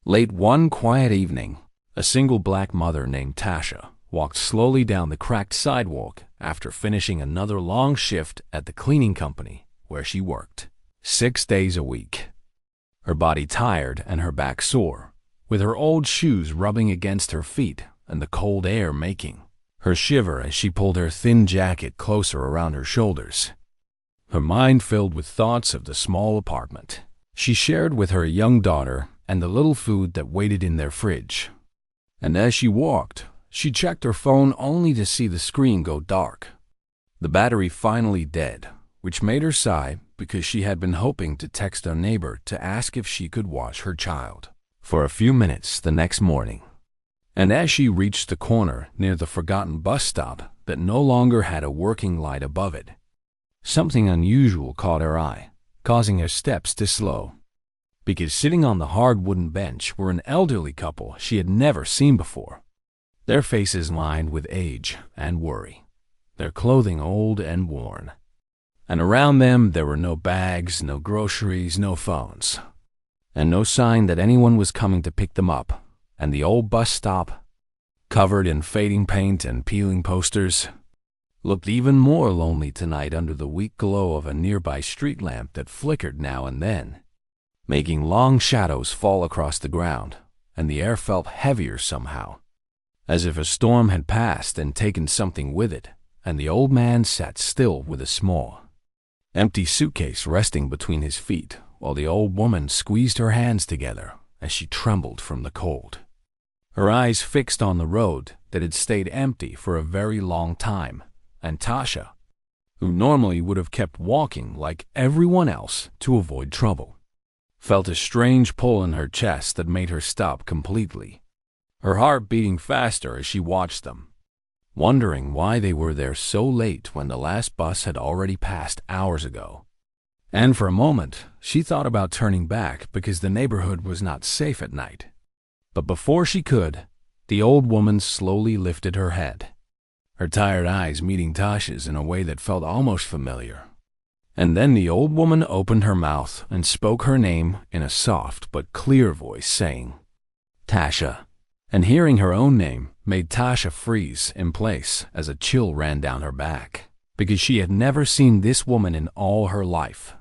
Late one quiet evening, a single black mother named Tasha walked slowly down the cracked sidewalk after finishing another long shift at the cleaning company where she worked 6 days a week. Her body tired and her back sore, with her old shoes rubbing against her feet and the cold air making her shiver as she pulled her thin jacket closer around her shoulders. Her mind filled with thoughts of the small apartment she shared with her young daughter and the little food that waited in their fridge. And as she walked, she checked her phone only to see the screen go dark, the battery finally dead, which made her sigh because she had been hoping to text a neighbor to ask if she could watch her child for a few minutes the next morning. And as she reached the corner near the forgotten bus stop that no longer had a working light above it, something unusual caught her eye, causing her steps to slow. Because sitting on the hard wooden bench were an elderly couple she had never seen before, their faces lined with age and worry, their clothing old and worn. And around them there were no bags, no groceries, no phones, and no sign that anyone was coming to pick them up. And the old bus stop, covered in fading paint and peeling posters, looked even more lonely tonight under the weak glow of a nearby street lamp that flickered now and then, making long shadows fall across the ground, and the air felt heavier somehow, as if a storm had passed and taken something with it, and the old man sat still with a small, empty suitcase resting between his feet, while the old woman squeezed her hands together as she trembled from the cold, her eyes fixed on the road that had stayed empty for a very long time. And Tasha, who normally would have kept walking like everyone else to avoid trouble, felt a strange pull in her chest that made her stop completely, her heart beating faster as she watched them, wondering why they were there so late when the last bus had already passed hours ago. And for a moment, she thought about turning back because the neighborhood was not safe at night. But before she could, the old woman slowly lifted her head, her tired eyes meeting Tasha's in a way that felt almost familiar. And then the old woman opened her mouth and spoke her name in a soft but clear voice, saying, "Tasha." And hearing her own name made Tasha freeze in place as a chill ran down her back, because she had never seen this woman in all her life.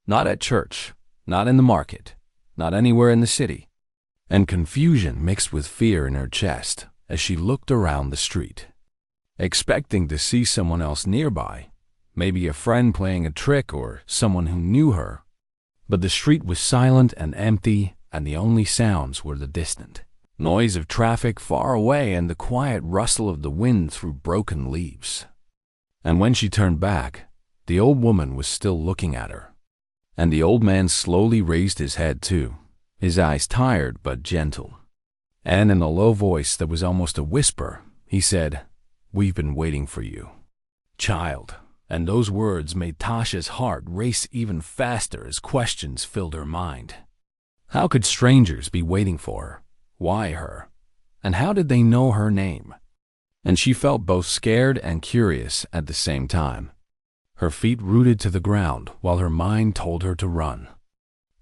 Not at church, not in the market, not anywhere in the city. And confusion mixed with fear in her chest as she looked around the street, expecting to see someone else nearby, maybe a friend playing a trick or someone who knew her. But the street was silent and empty, and the only sounds were the distant noise of traffic far away and the quiet rustle of the wind through broken leaves. And when she turned back, the old woman was still looking at her. And the old man slowly raised his head too, his eyes tired but gentle. And in a low voice that was almost a whisper, he said, "We've been waiting for you, child." And those words made Tasha's heart race even faster as questions filled her mind. How could strangers be waiting for her? Why her? And how did they know her name? And she felt both scared and curious at the same time, her feet rooted to the ground while her mind told her to run.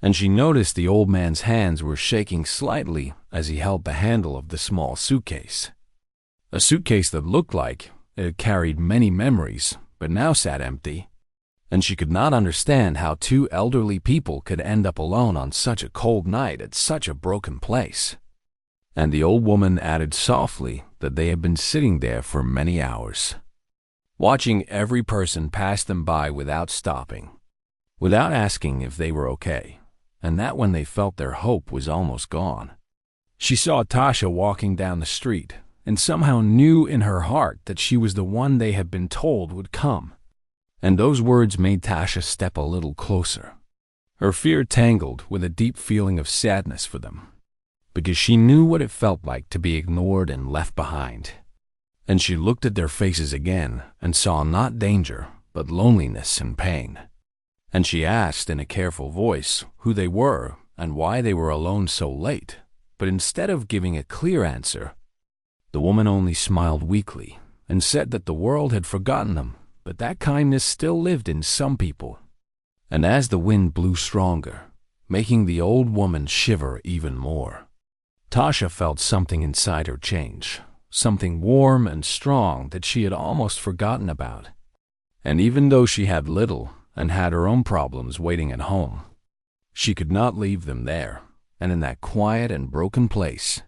And she noticed the old man's hands were shaking slightly as he held the handle of the small suitcase. A suitcase that looked like it carried many memories, but now sat empty. And she could not understand how two elderly people could end up alone on such a cold night at such a broken place. And the old woman added softly that they had been sitting there for many hours, watching every person pass them by without stopping, without asking if they were okay, and that when they felt their hope was almost gone. She saw Tasha walking down the street and somehow knew in her heart that she was the one they had been told would come. And those words made Tasha step a little closer, her fear tangled with a deep feeling of sadness for them, because she knew what it felt like to be ignored and left behind. And she looked at their faces again and saw not danger, but loneliness and pain. And she asked in a careful voice who they were and why they were alone so late. But instead of giving a clear answer, the woman only smiled weakly and said that the world had forgotten them, but that kindness still lived in some people. And as the wind blew stronger, making the old woman shiver even more, Tasha felt something inside her change, something warm and strong that she had almost forgotten about. And even though she had little and had her own problems waiting at home, she could not leave them there and in that quiet and broken place.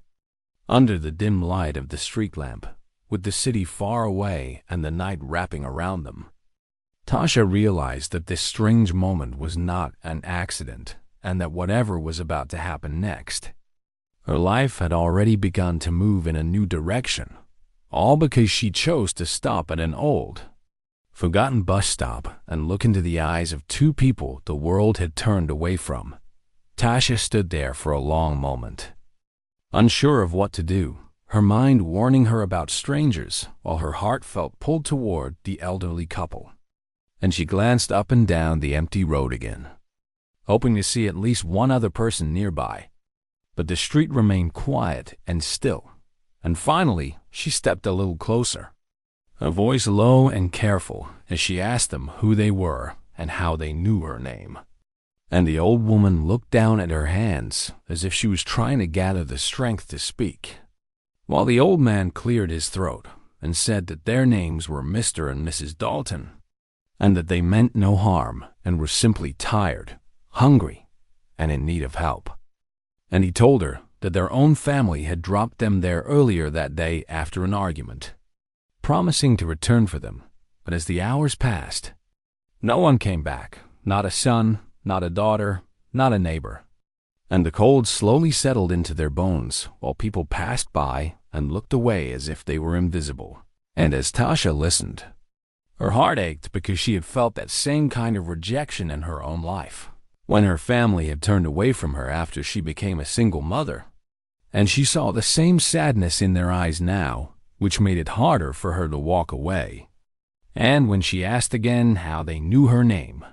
Under the dim light of the street lamp, with the city far away and the night wrapping around them, Tasha realized that this strange moment was not an accident and that whatever was about to happen next, her life had already begun to move in a new direction, all because she chose to stop at an old, forgotten bus stop and look into the eyes of two people the world had turned away from. Tasha stood there for a long moment, unsure of what to do, her mind warning her about strangers while her heart felt pulled toward the elderly couple. And she glanced up and down the empty road again, hoping to see at least one other person nearby. But the street remained quiet and still, and finally she stepped a little closer, her voice low and careful as she asked them who they were and how they knew her name. And the old woman looked down at her hands as if she was trying to gather the strength to speak, while the old man cleared his throat and said that their names were Mr. and Mrs. Dalton, and that they meant no harm and were simply tired, hungry, and in need of help. And he told her that their own family had dropped them there earlier that day after an argument, promising to return for them. But as the hours passed, no one came back, not a son, not a daughter, not a neighbor. And the cold slowly settled into their bones while people passed by and looked away as if they were invisible. And as Tasha listened, her heart ached because she had felt that same kind of rejection in her own life, when her family had turned away from her after she became a single mother. And she saw the same sadness in their eyes now, which made it harder for her to walk away. And when she asked again how they knew her name,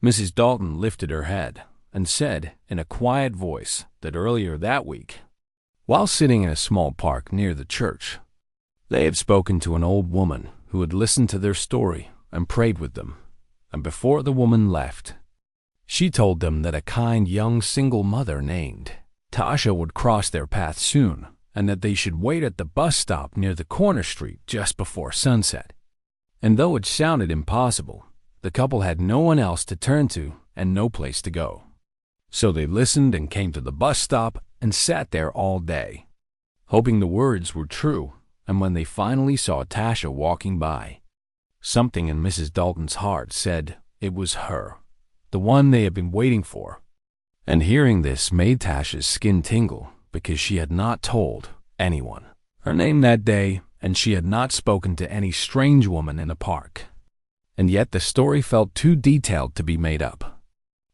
Mrs. Dalton lifted her head and said in a quiet voice that earlier that week, while sitting in a small park near the church, they had spoken to an old woman who had listened to their story and prayed with them. And before the woman left, she told them that a kind young single mother named Tasha would cross their path soon, and that they should wait at the bus stop near the corner street just before sunset. And though it sounded impossible, the couple had no one else to turn to and no place to go. So they listened and came to the bus stop and sat there all day, hoping the words were true. And when they finally saw Tasha walking by, something in Mrs. Dalton's heart said it was her, the one they had been waiting for. And hearing this made Tasha's skin tingle because she had not told anyone her name that day, and she had not spoken to any strange woman in a park. And yet the story felt too detailed to be made up.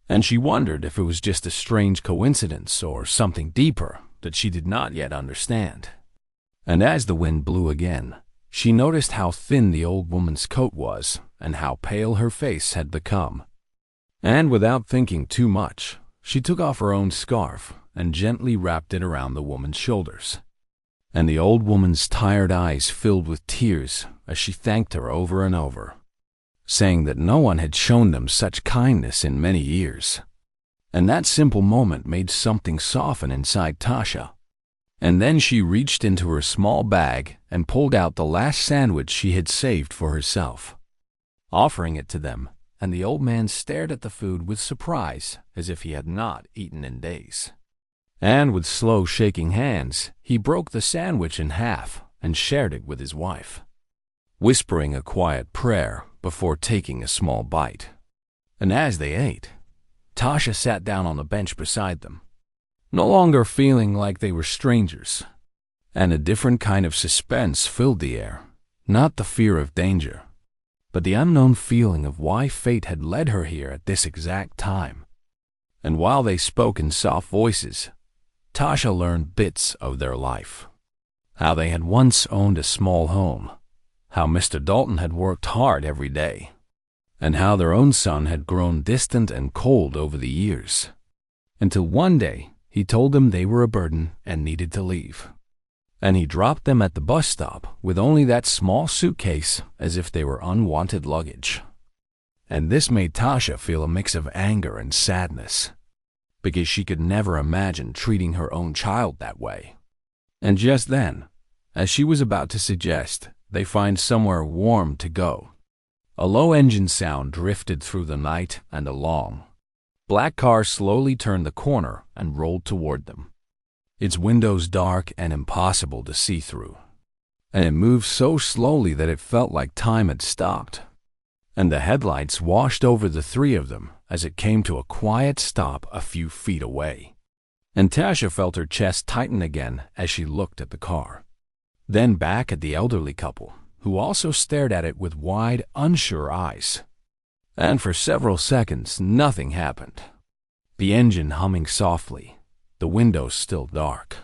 And she wondered if it was just a strange coincidence or something deeper that she did not yet understand. And as the wind blew again, she noticed how thin the old woman's coat was and how pale her face had become. And without thinking too much, she took off her own scarf and gently wrapped it around the woman's shoulders. And the old woman's tired eyes filled with tears as she thanked her over and over, saying that no one had shown them such kindness in many years. And that simple moment made something soften inside Tasha. And then she reached into her small bag and pulled out the last sandwich she had saved for herself, offering it to them. And the old man stared at the food with surprise, as if he had not eaten in days. And with slow shaking hands, he broke the sandwich in half and shared it with his wife, whispering a quiet prayer before taking a small bite. And as they ate, Tasha sat down on the bench beside them, no longer feeling like they were strangers. And a different kind of suspense filled the air, not the fear of danger, but the unknown feeling of why fate had led her here at this exact time. And while they spoke in soft voices, Tasha learned bits of their life. How they had once owned a small home, how Mr. Dalton had worked hard every day, and how their own son had grown distant and cold over the years, until one day he told them they were a burden and needed to leave. And he dropped them at the bus stop with only that small suitcase as if they were unwanted luggage. And this made Tasha feel a mix of anger and sadness. because she could never imagine treating her own child that way. And just then, as she was about to suggest they find somewhere warm to go, a low engine sound drifted through the night, and a long, black car slowly turned the corner and rolled toward them, its windows dark and impossible to see through. And it moved so slowly that it felt like time had stopped, and the headlights washed over the three of them as it came to a quiet stop a few feet away. And Tasha felt her chest tighten again as she looked at the car, then back at the elderly couple, who also stared at it with wide, unsure eyes. And for several seconds, nothing happened. The engine humming softly, the windows still dark,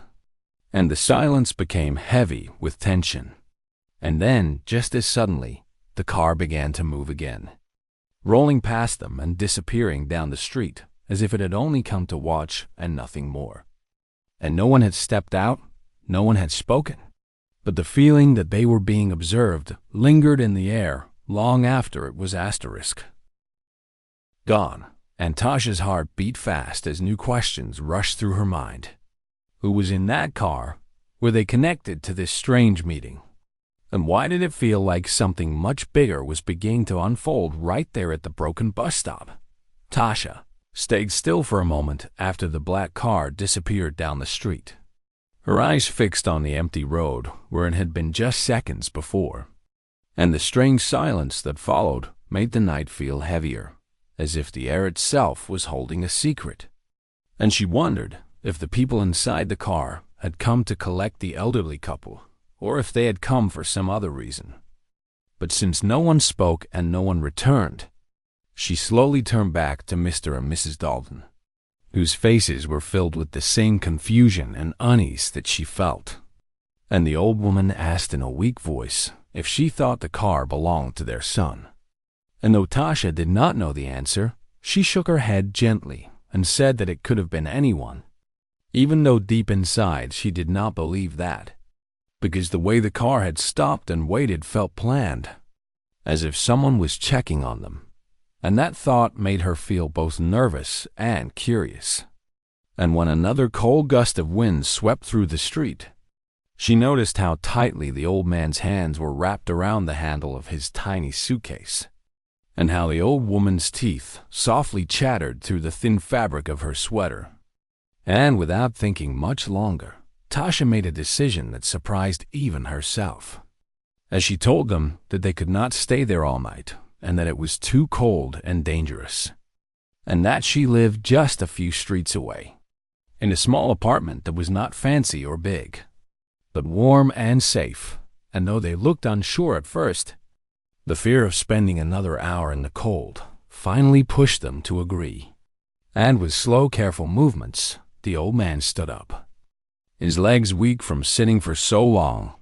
and the silence became heavy with tension. And then, just as suddenly, the car began to move again, rolling past them and disappearing down the street as if it had only come to watch and nothing more. And no one had stepped out, no one had spoken, but the feeling that they were being observed lingered in the air long after it was gone, and Tasha's heart beat fast as new questions rushed through her mind. Who was in that car? Were they connected to this strange meeting? And why did it feel like something much bigger was beginning to unfold right there at the broken bus stop? Tasha stayed still for a moment after the black car disappeared down the street, her eyes fixed on the empty road where it had been just seconds before. And the strange silence that followed made the night feel heavier, as if the air itself was holding a secret. And she wondered if the people inside the car had come to collect the elderly couple, or if they had come for some other reason. But since no one spoke and no one returned, she slowly turned back to Mr. and Mrs. Dalton, whose faces were filled with the same confusion and unease that she felt. And the old woman asked in a weak voice if she thought the car belonged to their son. And though Tasha did not know the answer, she shook her head gently and said that it could have been anyone, even though deep inside she did not believe that, because the way the car had stopped and waited felt planned, as if someone was checking on them. And that thought made her feel both nervous and curious. And when another cold gust of wind swept through the street, she noticed how tightly the old man's hands were wrapped around the handle of his tiny suitcase, and how the old woman's teeth softly chattered through the thin fabric of her sweater. And without thinking much longer, Tasha made a decision that surprised even herself, as she told them that they could not stay there all night, and that it was too cold and dangerous, and that she lived just a few streets away, in a small apartment that was not fancy or big, but warm and safe. And though they looked unsure at first, the fear of spending another hour in the cold finally pushed them to agree. And with slow, careful movements, the old man stood up, his legs weak from sitting for so long,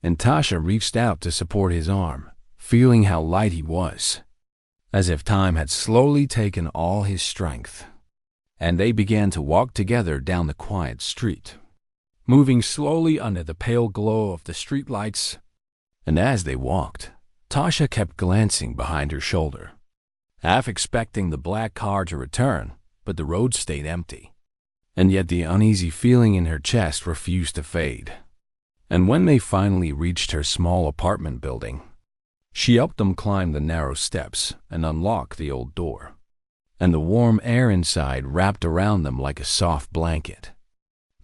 and Tasha reached out to support his arm, feeling how light he was, as if time had slowly taken all his strength. And they began to walk together down the quiet street, moving slowly under the pale glow of the street lights. And as they walked, Tasha kept glancing behind her shoulder, half expecting the black car to return, but the road stayed empty. And yet the uneasy feeling in her chest refused to fade. And when they finally reached her small apartment building, she helped them climb the narrow steps and unlock the old door, and the warm air inside wrapped around them like a soft blanket,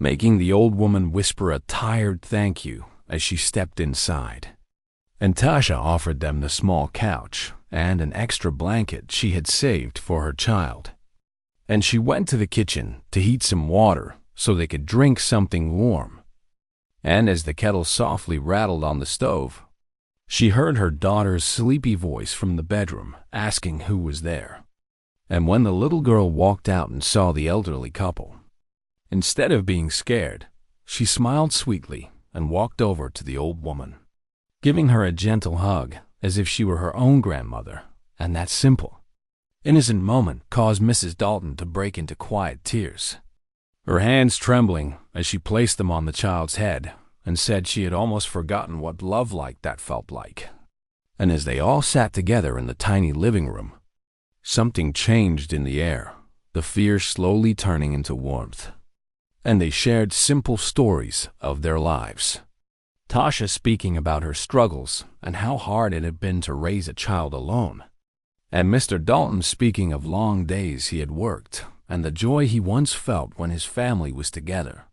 making the old woman whisper a tired thank you as she stepped inside. And Tasha offered them the small couch and an extra blanket she had saved for her child. And she went to the kitchen to heat some water so they could drink something warm. And as the kettle softly rattled on the stove, she heard her daughter's sleepy voice from the bedroom asking who was there. And when the little girl walked out and saw the elderly couple, instead of being scared, she smiled sweetly and walked over to the old woman, giving her a gentle hug as if she were her own grandmother. And that simple, innocent moment caused Mrs. Dalton to break into quiet tears, her hands trembling as she placed them on the child's head, and said she had almost forgotten what love like that felt like. And as they all sat together in the tiny living room, something changed in the air, the fear slowly turning into warmth. And they shared simple stories of their lives. Tasha speaking about her struggles and how hard it had been to raise a child alone. And Mr. Dalton speaking of long days he had worked and the joy he once felt when his family was together.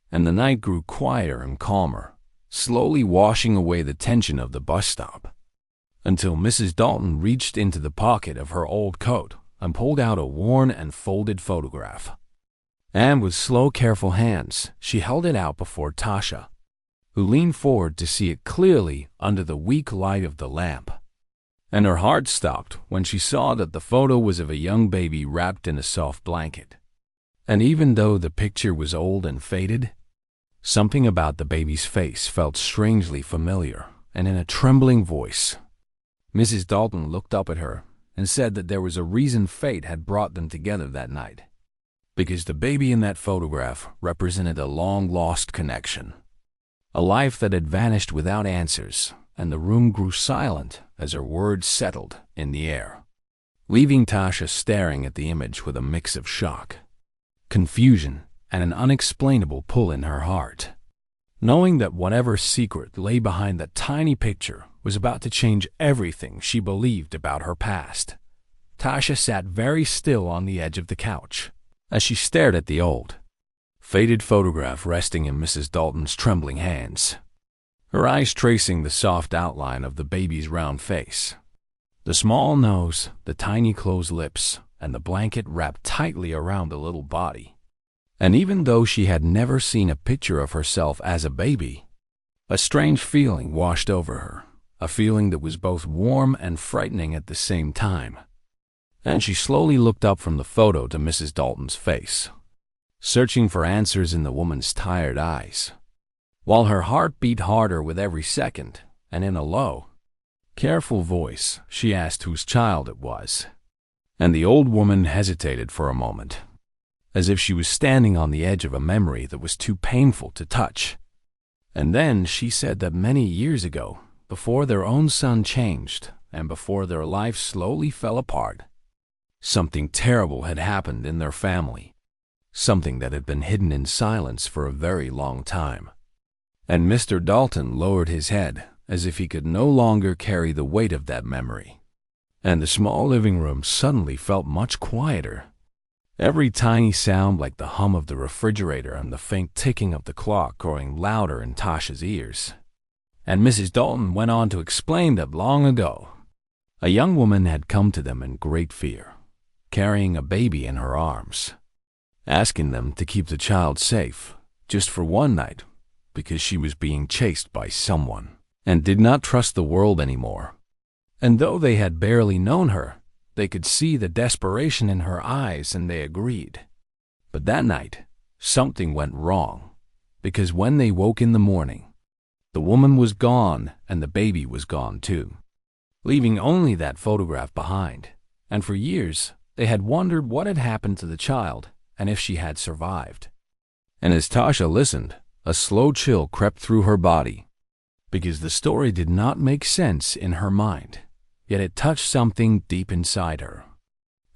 And the night grew quieter and calmer, slowly washing away the tension of the bus stop, until Mrs. Dalton reached into the pocket of her old coat and pulled out a worn and folded photograph. And with slow, careful hands, she held it out before Tasha, who leaned forward to see it clearly under the weak light of the lamp. And her heart stopped when she saw that the photo was of a young baby wrapped in a soft blanket. And even though the picture was old and faded, something about the baby's face felt strangely familiar, and in a trembling voice, Mrs. Dalton looked up at her and said that there was a reason fate had brought them together that night, because the baby in that photograph represented a long-lost connection, a life that had vanished without answers, and the room grew silent as her words settled in the air, leaving Tasha staring at the image with a mix of shock, confusion, and an unexplainable pull in her heart, knowing that whatever secret lay behind that tiny picture was about to change everything she believed about her past. Tasha sat very still on the edge of the couch as she stared at the old, faded photograph resting in Mrs. Dalton's trembling hands, her eyes tracing the soft outline of the baby's round face, the small nose, the tiny closed lips, and the blanket wrapped tightly around the little body. And even though she had never seen a picture of herself as a baby, a strange feeling washed over her, a feeling that was both warm and frightening at the same time. And she slowly looked up from the photo to Mrs. Dalton's face, searching for answers in the woman's tired eyes, while her heart beat harder with every second, and in a low, careful voice, she asked whose child it was. And the old woman hesitated for a moment, as if she was standing on the edge of a memory that was too painful to touch. And then she said that many years ago, before their own son changed, and before their life slowly fell apart, something terrible had happened in their family, something that had been hidden in silence for a very long time. And Mr. Dalton lowered his head as if he could no longer carry the weight of that memory. And the small living room suddenly felt much quieter. Every tiny sound, like the hum of the refrigerator and the faint ticking of the clock, growing louder in Tasha's ears. And Mrs. Dalton went on to explain that long ago, a young woman had come to them in great fear, carrying a baby in her arms, asking them to keep the child safe, just for one night, because she was being chased by someone, and did not trust the world anymore. And though they had barely known her, they could see the desperation in her eyes, and they agreed. But that night, something went wrong, because when they woke in the morning, the woman was gone and the baby was gone too, leaving only that photograph behind. And for years, they had wondered what had happened to the child and if she had survived. And as Tasha listened, a slow chill crept through her body, because the story did not make sense in her mind. Yet it touched something deep inside her.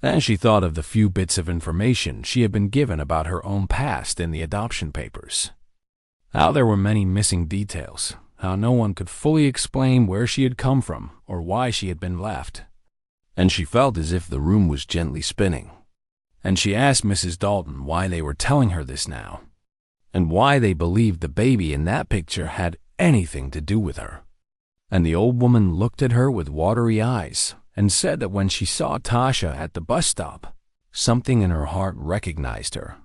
As she thought of the few bits of information she had been given about her own past in the adoption papers, how there were many missing details, how no one could fully explain where she had come from or why she had been left. And she felt as if the room was gently spinning. And she asked Mrs. Dalton why they were telling her this now, and why they believed the baby in that picture had anything to do with her. And the old woman looked at her with watery eyes and said that when she saw Tasha at the bus stop, something in her heart recognized her.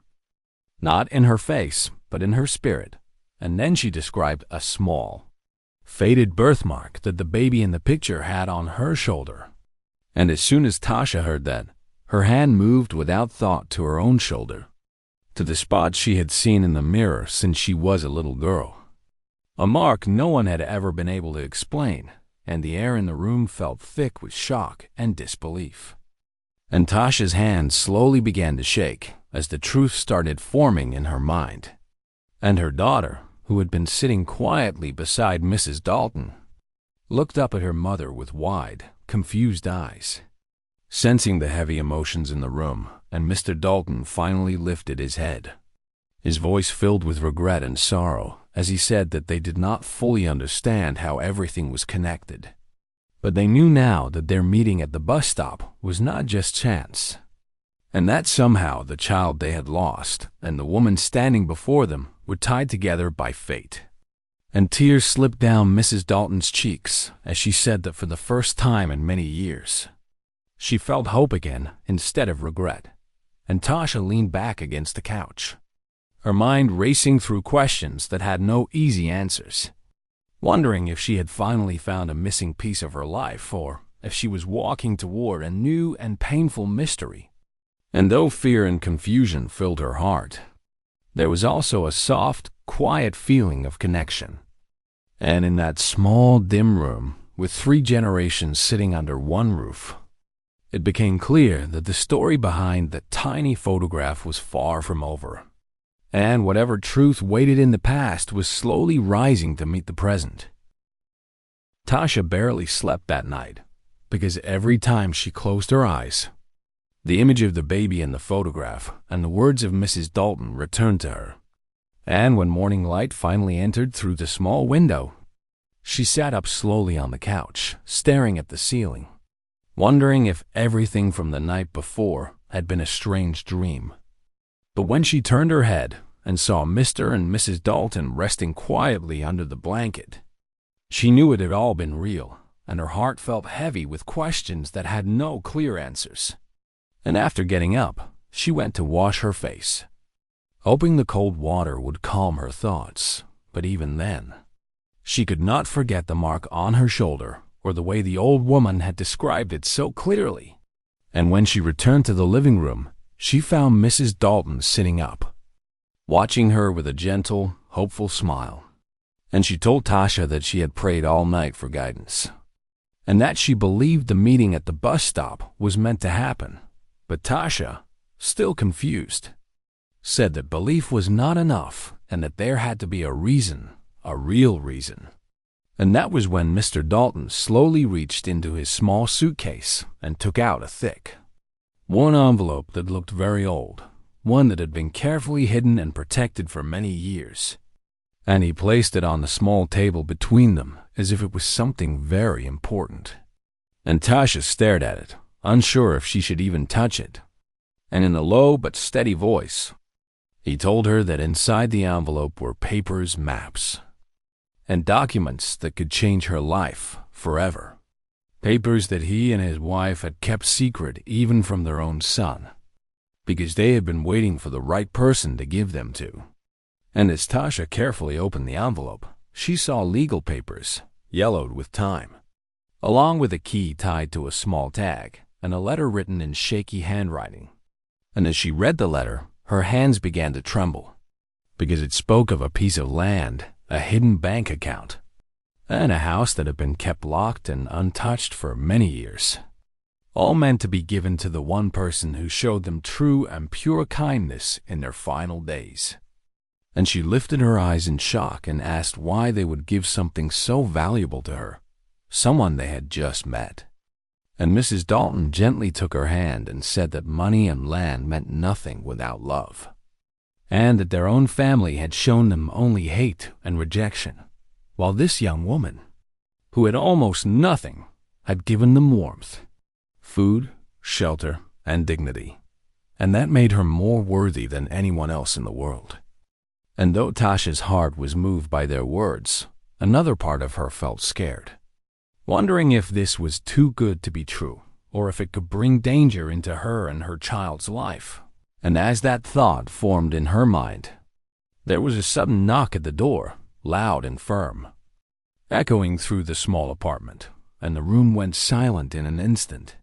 Not in her face, but in her spirit. And then she described a small, faded birthmark that the baby in the picture had on her shoulder. And as soon as Tasha heard that, her hand moved without thought to her own shoulder, to the spot she had seen in the mirror since she was a little girl. A mark no one had ever been able to explain, and the air in the room felt thick with shock and disbelief. And Tasha's hand slowly began to shake as the truth started forming in her mind. And her daughter, who had been sitting quietly beside Mrs. Dalton, looked up at her mother with wide, confused eyes, sensing the heavy emotions in the room and Mr. Dalton finally lifted his head. His voice filled with regret and sorrow as he said that they did not fully understand how everything was connected. But they knew now that their meeting at the bus stop was not just chance, and that somehow the child they had lost and the woman standing before them were tied together by fate. And tears slipped down Mrs. Dalton's cheeks as she said that for the first time in many years, she felt hope again instead of regret. And Tasha leaned back against the couch, her mind racing through questions that had no easy answers, wondering if she had finally found a missing piece of her life or if she was walking toward a new and painful mystery. And though fear and confusion filled her heart, there was also a soft, quiet feeling of connection. And in that small, dim room, with 3 generations sitting under one roof, it became clear that the story behind the tiny photograph was far from over. And whatever truth waited in the past was slowly rising to meet the present. Tasha barely slept that night, because every time she closed her eyes, the image of the baby in the photograph and the words of Mrs. Dalton returned to her. And when morning light finally entered through the small window, she sat up slowly on the couch, staring at the ceiling, wondering if everything from the night before had been a strange dream. But when she turned her head and saw Mr. and Mrs. Dalton resting quietly under the blanket, she knew it had all been real, and her heart felt heavy with questions that had no clear answers. And after getting up, she went to wash her face, hoping the cold water would calm her thoughts. But even then, she could not forget the mark on her shoulder or the way the old woman had described it so clearly. And when she returned to the living room, she found Mrs. Dalton sitting up, watching her with a gentle, hopeful smile. And she told Tasha that she had prayed all night for guidance, and that she believed the meeting at the bus stop was meant to happen. But Tasha, still confused, said that belief was not enough and that there had to be a reason, a real reason. And that was when Mr. Dalton slowly reached into his small suitcase and took out a thick, worn envelope that looked very old, one that had been carefully hidden and protected for many years. And he placed it on the small table between them as if it was something very important. And Tasha stared at it, unsure if she should even touch it. And in a low but steady voice, he told her that inside the envelope were papers, maps, and documents that could change her life forever. Papers that he and his wife had kept secret even from their own son, because they had been waiting for the right person to give them to. And as Tasha carefully opened the envelope, she saw legal papers, yellowed with time, along with a key tied to a small tag and a letter written in shaky handwriting. And as she read the letter, her hands began to tremble, because it spoke of a piece of land, a hidden bank account, and a house that had been kept locked and untouched for many years, all meant to be given to the one person who showed them true and pure kindness in their final days. And she lifted her eyes in shock and asked why they would give something so valuable to her, someone they had just met. And Mrs. Dalton gently took her hand and said that money and land meant nothing without love, and that their own family had shown them only hate and rejection, while this young woman, who had almost nothing, had given them warmth, food, shelter, and dignity. And that made her more worthy than anyone else in the world. And though Tasha's heart was moved by their words, another part of her felt scared, wondering if this was too good to be true, or if it could bring danger into her and her child's life. And as that thought formed in her mind, there was a sudden knock at the door, loud and firm, echoing through the small apartment, and the room went silent in an instant.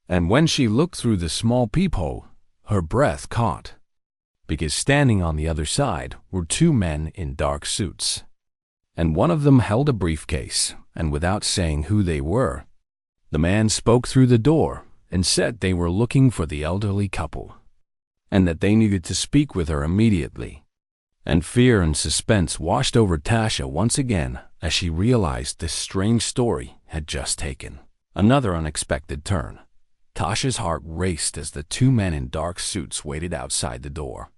And when she looked through the small peephole, her breath caught, because standing on the other side were 2 men in dark suits, and one of them held a briefcase, and without saying who they were, the man spoke through the door and said they were looking for the elderly couple, and that they needed to speak with her immediately. And fear and suspense washed over Tasha once again as she realized this strange story had just taken another unexpected turn. Tasha's heart raced as the two men in dark suits waited outside the door,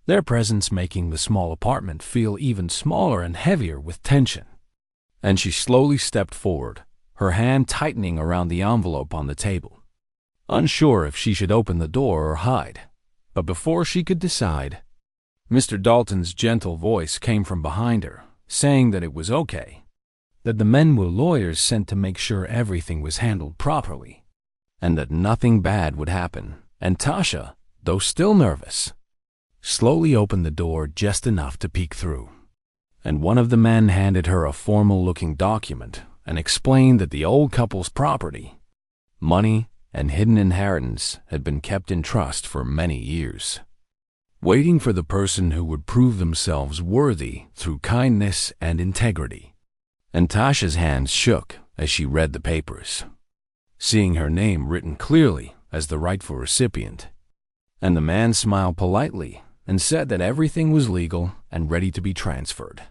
their presence making the small apartment feel even smaller and heavier with tension. And she slowly stepped forward, her hand tightening around the envelope on the table, unsure if she should open the door or hide. But before she could decide, Mr. Dalton's gentle voice came from behind her, saying that it was okay, that the men were lawyers sent to make sure everything was handled properly, and that nothing bad would happen. And Tasha, though still nervous, slowly opened the door just enough to peek through. And one of the men handed her a formal-looking document and explained that the old couple's property, money, and hidden inheritance had been kept in trust for many years, waiting for the person who would prove themselves worthy through kindness and integrity. And Tasha's hands shook as she read the papers, seeing her name written clearly as the rightful recipient. And the man smiled politely and said that everything was legal and ready to be transferred.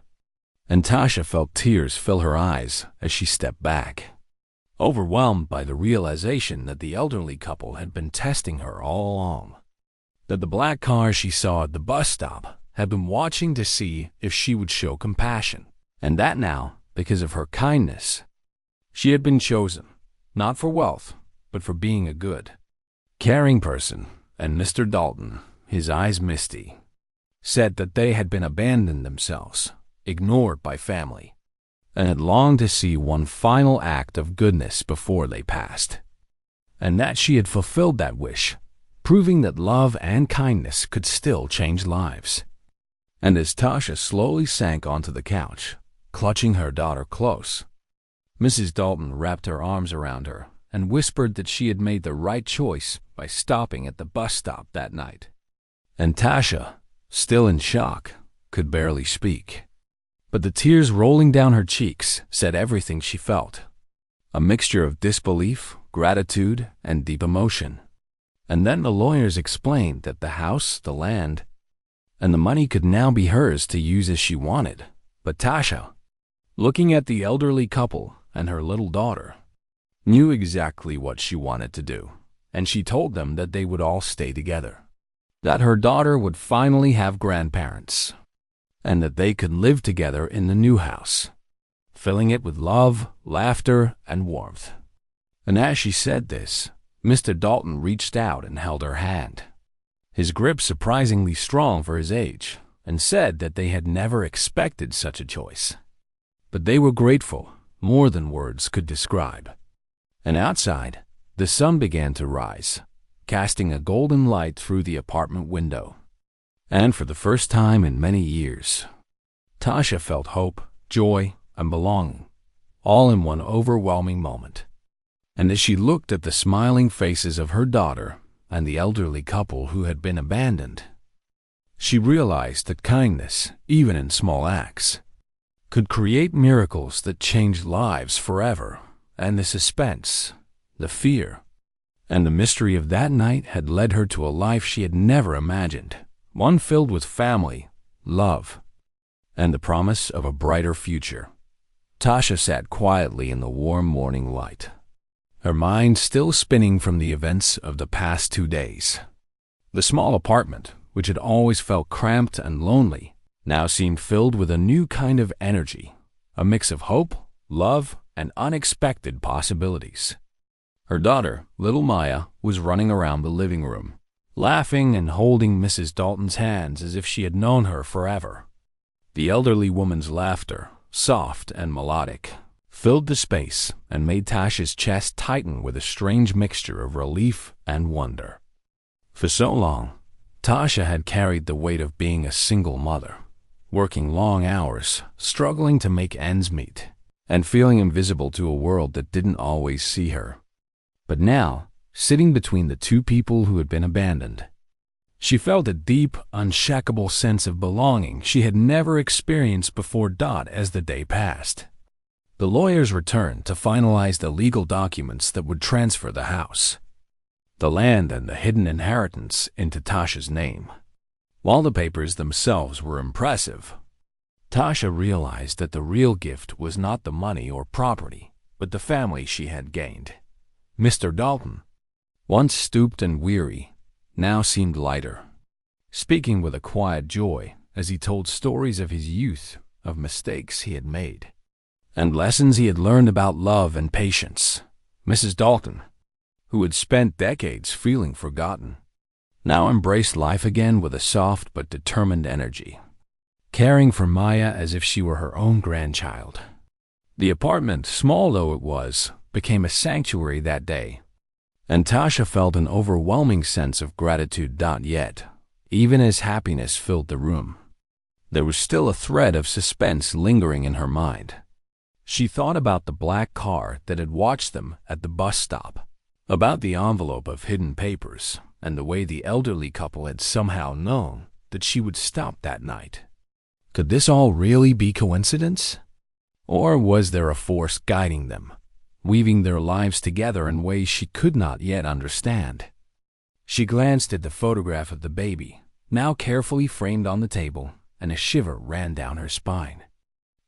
And Tasha felt tears fill her eyes as she stepped back, overwhelmed by the realization that the elderly couple had been testing her all along, that the black car she saw at the bus stop had been watching to see if she would show compassion, and that now, because of her kindness, she had been chosen, not for wealth, but for being a good, caring person. And Mr. Dalton, his eyes misty, said that they had been abandoned themselves, ignored by family, and had longed to see one final act of goodness before they passed, and that she had fulfilled that wish, proving that love and kindness could still change lives. And as Tasha slowly sank onto the couch, clutching her daughter close, Mrs. Dalton wrapped her arms around her and whispered that she had made the right choice by stopping at the bus stop that night. And Tasha, still in shock, could barely speak. But the tears rolling down her cheeks said everything she felt, a mixture of disbelief, gratitude, and deep emotion. And then the lawyers explained that the house, the land, and the money could now be hers to use as she wanted. But Tasha, looking at the elderly couple and her little daughter, knew exactly what she wanted to do, and she told them that they would all stay together, that her daughter would finally have grandparents, and that they could live together in the new house, filling it with love, laughter, and warmth. And as she said this, Mr. Dalton reached out and held her hand, his grip surprisingly strong for his age, and said that they had never expected such a choice. But they were grateful, more than words could describe. And outside, the sun began to rise, casting a golden light through the apartment window. And for the first time in many years, Tasha felt hope, joy, and belonging, all in one overwhelming moment. And as she looked at the smiling faces of her daughter and the elderly couple who had been abandoned, she realized that kindness, even in small acts, could create miracles that changed lives forever. And the suspense, the fear, and the mystery of that night had led her to a life she had never imagined, one filled with family, love, and the promise of a brighter future. Tasha sat quietly in the warm morning light, her mind still spinning from the events of the past 2 days. The small apartment, which had always felt cramped and lonely, now seemed filled with a new kind of energy, a mix of hope, love, and unexpected possibilities. Her daughter, little Maya, was running around the living room, laughing and holding Mrs. Dalton's hands as if she had known her forever. The elderly woman's laughter, soft and melodic, filled the space and made Tasha's chest tighten with a strange mixture of relief and wonder. For so long, Tasha had carried the weight of being a single mother, working long hours, struggling to make ends meet, and feeling invisible to a world that didn't always see her. But now, sitting between the two people who had been abandoned, she felt a deep, unshakable sense of belonging she had never experienced before. As the day passed, the lawyers returned to finalize the legal documents that would transfer the house, the land, and the hidden inheritance into Tasha's name. While the papers themselves were impressive, Tasha realized that the real gift was not the money or property, but the family she had gained. Mr. Dalton, once stooped and weary, now seemed lighter, speaking with a quiet joy as he told stories of his youth, of mistakes he had made, and lessons he had learned about love and patience. Mrs. Dalton, who had spent decades feeling forgotten, now embraced life again with a soft but determined energy, caring for Maya as if she were her own grandchild. The apartment, small though it was, became a sanctuary that day, and Tasha felt an overwhelming sense of gratitude. Yet, even as happiness filled the room, there was still a thread of suspense lingering in her mind. She thought about the black car that had watched them at the bus stop, about the envelope of hidden papers, and the way the elderly couple had somehow known that she would stop that night. Could this all really be coincidence? Or was there a force guiding them, weaving their lives together in ways she could not yet understand? She glanced at the photograph of the baby, now carefully framed on the table, and a shiver ran down her spine.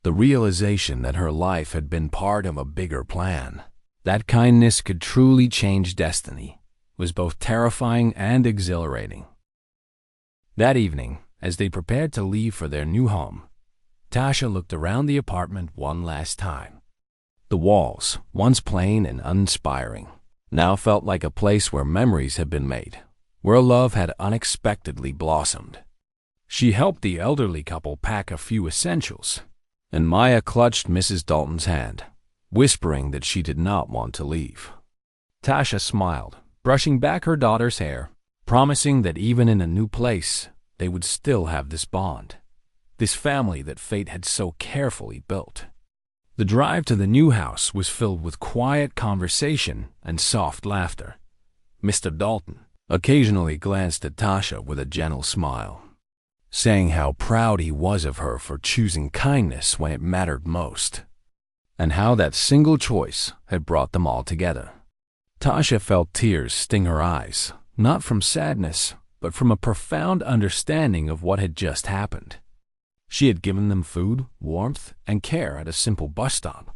The realization that her life had been part of a bigger plan, that kindness could truly change destiny, was both terrifying and exhilarating. That evening, as they prepared to leave for their new home, Tasha looked around the apartment one last time. The walls, once plain and uninspiring, now felt like a place where memories had been made, where love had unexpectedly blossomed. She helped the elderly couple pack a few essentials, and Maya clutched Mrs. Dalton's hand, whispering that she did not want to leave. Tasha smiled, brushing back her daughter's hair, promising that even in a new place, they would still have this bond, this family that fate had so carefully built. The drive to the new house was filled with quiet conversation and soft laughter. Mr. Dalton occasionally glanced at Tasha with a gentle smile, saying how proud he was of her for choosing kindness when it mattered most, and how that single choice had brought them all together. Tasha felt tears sting her eyes, not from sadness, but from a profound understanding of what had just happened. She had given them food, warmth, and care at a simple bus stop,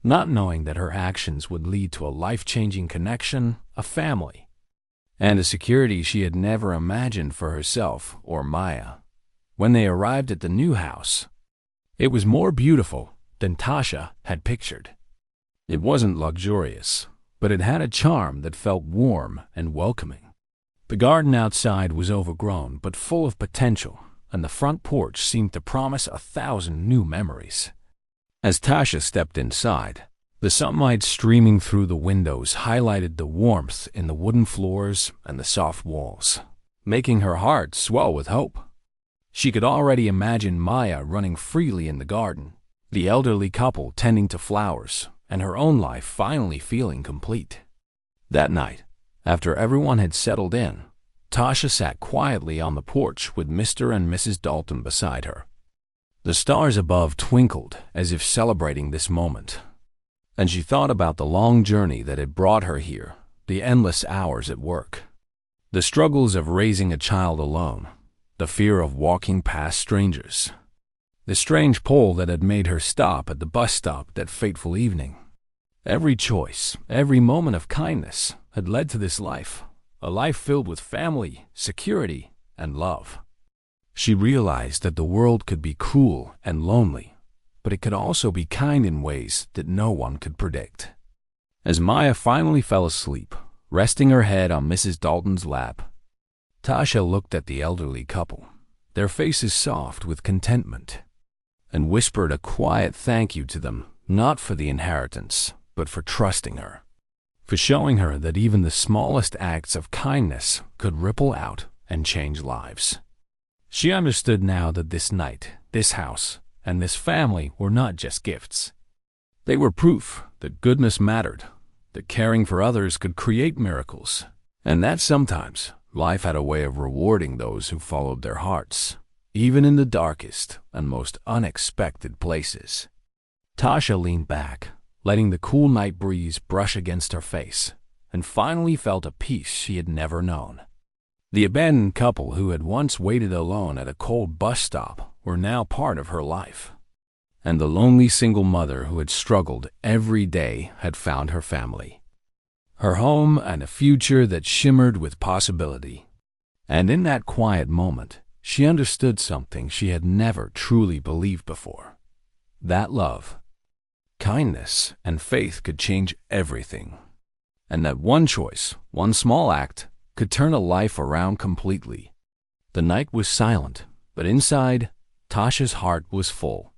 not knowing that her actions would lead to a life-changing connection, a family, and a security she had never imagined for herself or Maya. When they arrived at the new house, it was more beautiful than Tasha had pictured. It wasn't luxurious, but it had a charm that felt warm and welcoming. The garden outside was overgrown but full of potential, and the front porch seemed to promise 1,000 new memories. As Tasha stepped inside, the sunlight streaming through the windows highlighted the warmth in the wooden floors and the soft walls, making her heart swell with hope. She could already imagine Maya running freely in the garden, the elderly couple tending to flowers, and her own life finally feeling complete. That night, after everyone had settled in, Tasha sat quietly on the porch with Mr. and Mrs. Dalton beside her. The stars above twinkled as if celebrating this moment, and she thought about the long journey that had brought her here, the endless hours at work, the struggles of raising a child alone, the fear of walking past strangers, the strange pull that had made her stop at the bus stop that fateful evening. Every choice, every moment of kindness had led to this life, a life filled with family, security, and love. She realized that the world could be cruel and lonely, but it could also be kind in ways that no one could predict. As Maya finally fell asleep, resting her head on Mrs. Dalton's lap, Tasha looked at the elderly couple, their faces soft with contentment, and whispered a quiet thank you to them, not for the inheritance, but for trusting her, for showing her that even the smallest acts of kindness could ripple out and change lives. She understood now that this night, this house, and this family were not just gifts. They were proof that goodness mattered, that caring for others could create miracles, and that sometimes life had a way of rewarding those who followed their hearts, even in the darkest and most unexpected places. Tasha leaned back, letting the cool night breeze brush against her face, and finally felt a peace she had never known. The abandoned couple who had once waited alone at a cold bus stop were now part of her life, and the lonely single mother who had struggled every day had found her family. her home, and a future that shimmered with possibility. And in that quiet moment, she understood something she had never truly believed before. That love, kindness, and faith could change everything. And that one choice, one small act, could turn a life around completely. The night was silent, but inside, Tasha's heart was full.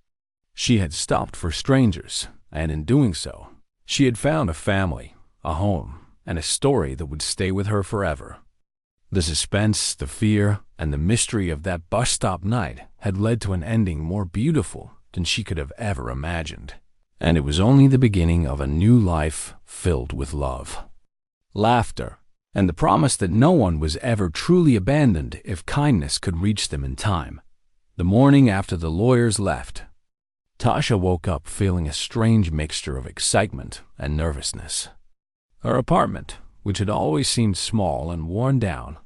She had stopped for strangers, and in doing so, she had found a family, a home, and a story that would stay with her forever. The suspense, the fear, and the mystery of that bus stop night had led to an ending more beautiful than she could have ever imagined. And it was only the beginning of a new life filled with love, laughter, and the promise that no one was ever truly abandoned if kindness could reach them in time. The morning after the lawyers left, Tasha woke up feeling a strange mixture of excitement and nervousness. Her apartment, which had always seemed small and worn down,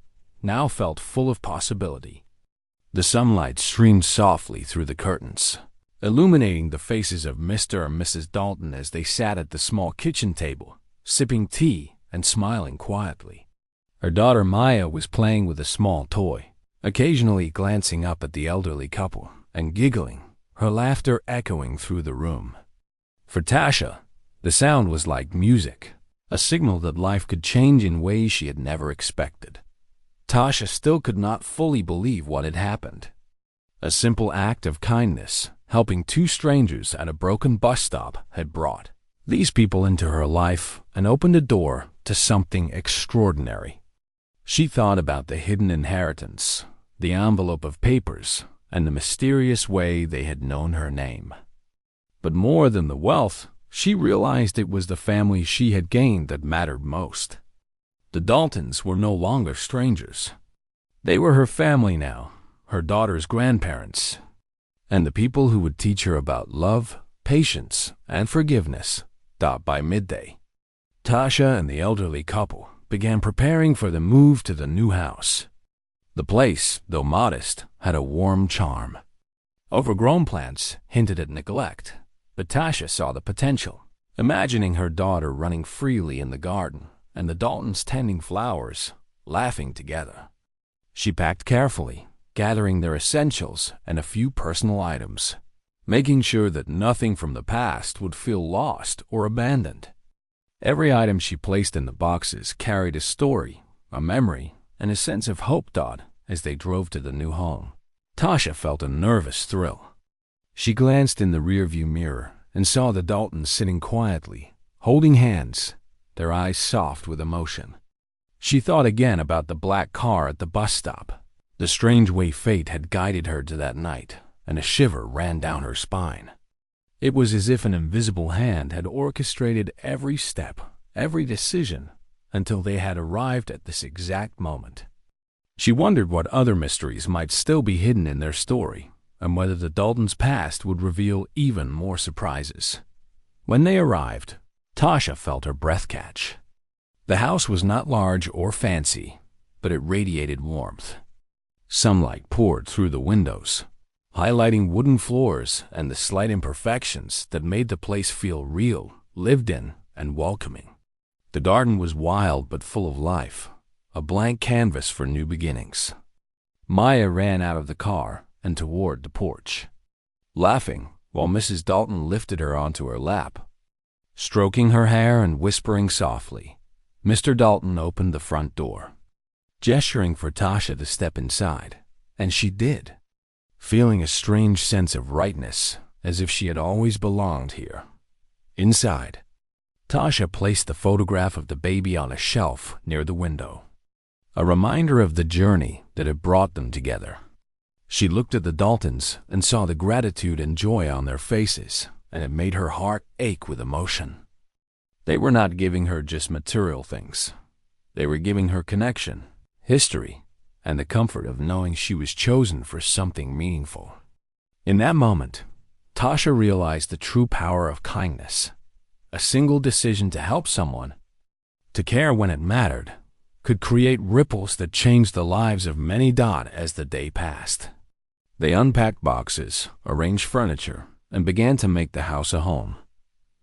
now felt full of possibility. The sunlight streamed softly through the curtains, illuminating the faces of Mr. and Mrs. Dalton as they sat at the small kitchen table, sipping tea and smiling quietly. Her daughter Maya was playing with a small toy, occasionally glancing up at the elderly couple and giggling, her laughter echoing through the room. For Tasha, the sound was like music, a signal that life could change in ways she had never expected. Tasha still could not fully believe what had happened. A simple act of kindness, helping two strangers at a broken bus stop, had brought these people into her life and opened a door to something extraordinary. She thought about the hidden inheritance, the envelope of papers, and the mysterious way they had known her name. But more than the wealth, she realized it was the family she had gained that mattered most. The Daltons were no longer strangers. They were her family now, her daughter's grandparents, and the people who would teach her about love, patience, and forgiveness. By midday, Tasha and the elderly couple began preparing for the move to the new house. The place, though modest, had a warm charm. Overgrown plants hinted at neglect, but Tasha saw the potential, imagining her daughter running freely in the garden and the Daltons tending flowers, laughing together. She packed carefully, gathering their essentials and a few personal items, making sure that nothing from the past would feel lost or abandoned. Every item she placed in the boxes carried a story, a memory, and a sense of hope. As they drove to the new home, Tasha felt a nervous thrill. She glanced in the rearview mirror and saw the Daltons sitting quietly, holding hands, their eyes soft with emotion. She thought again about the black car at the bus stop, the strange way fate had guided her to that night, and a shiver ran down her spine. It was as if an invisible hand had orchestrated every step, every decision, until they had arrived at this exact moment. She wondered what other mysteries might still be hidden in their story, and whether the Daltons' past would reveal even more surprises. When they arrived, Tasha felt her breath catch. The house was not large or fancy, but it radiated warmth. Sunlight poured through the windows, highlighting wooden floors and the slight imperfections that made the place feel real, lived in, and welcoming. The garden was wild but full of life, a blank canvas for new beginnings. Maya ran out of the car and toward the porch, laughing while Mrs. Dalton lifted her onto her lap. Stroking her hair and whispering softly, Mr. Dalton opened the front door, gesturing for Tasha to step inside, and she did, feeling a strange sense of rightness, as if she had always belonged here. Inside, Tasha placed the photograph of the baby on a shelf near the window, a reminder of the journey that had brought them together. She looked at the Daltons and saw the gratitude and joy on their faces, and it made her heart ache with emotion. They were not giving her just material things. They were giving her connection, history, and the comfort of knowing she was chosen for something meaningful. In that moment, Tasha realized the true power of kindness. A single decision to help someone, to care when it mattered, could create ripples that changed the lives of many. As the day passed, they unpacked boxes, arranged furniture, and began to make the house a home.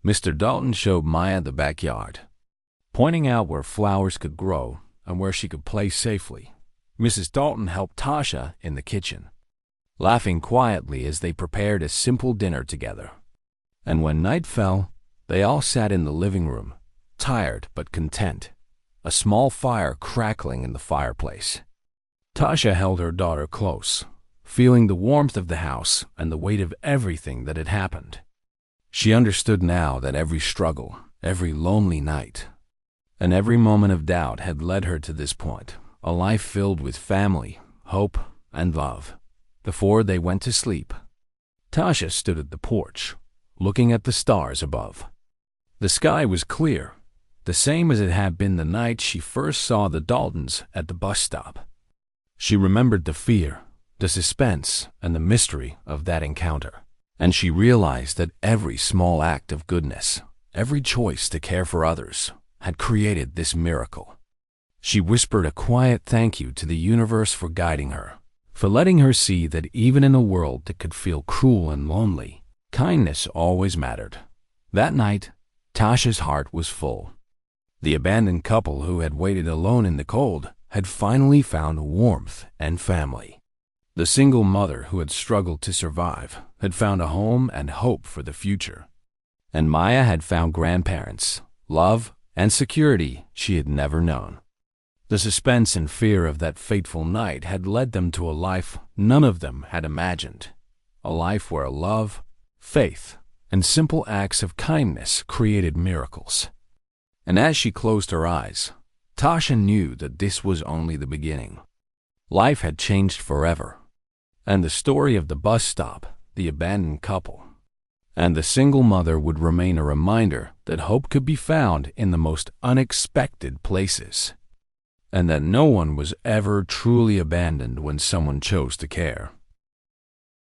Mr. Dalton showed Maya the backyard, pointing out where flowers could grow and where she could play safely. Mrs. Dalton helped Tasha in the kitchen, laughing quietly as they prepared a simple dinner together. And when night fell, they all sat in the living room, tired but content, a small fire crackling in the fireplace. Tasha held her daughter close, feeling the warmth of the house and the weight of everything that had happened. She understood now that every struggle, every lonely night, and every moment of doubt had led her to this point, a life filled with family, hope, and love. Before they went to sleep, Tasha stood at the porch, looking at the stars above. The sky was clear, the same as it had been the night she first saw the Daltons at the bus stop. She remembered the fear, the suspense, and the mystery of that encounter, and she realized that every small act of goodness, every choice to care for others, had created this miracle. She whispered a quiet thank you to the universe for guiding her, for letting her see that even in a world that could feel cruel and lonely, kindness always mattered. That night, Tasha's heart was full. The abandoned couple who had waited alone in the cold had finally found warmth and family. The single mother who had struggled to survive had found a home and hope for the future. And Maya had found grandparents, love, and security she had never known. The suspense and fear of that fateful night had led them to a life none of them had imagined, a life where love, faith, and simple acts of kindness created miracles. And as she closed her eyes, Tasha knew that this was only the beginning. Life had changed forever, and the story of the bus stop, the abandoned couple, and the single mother would remain a reminder that hope could be found in the most unexpected places, and that no one was ever truly abandoned when someone chose to care.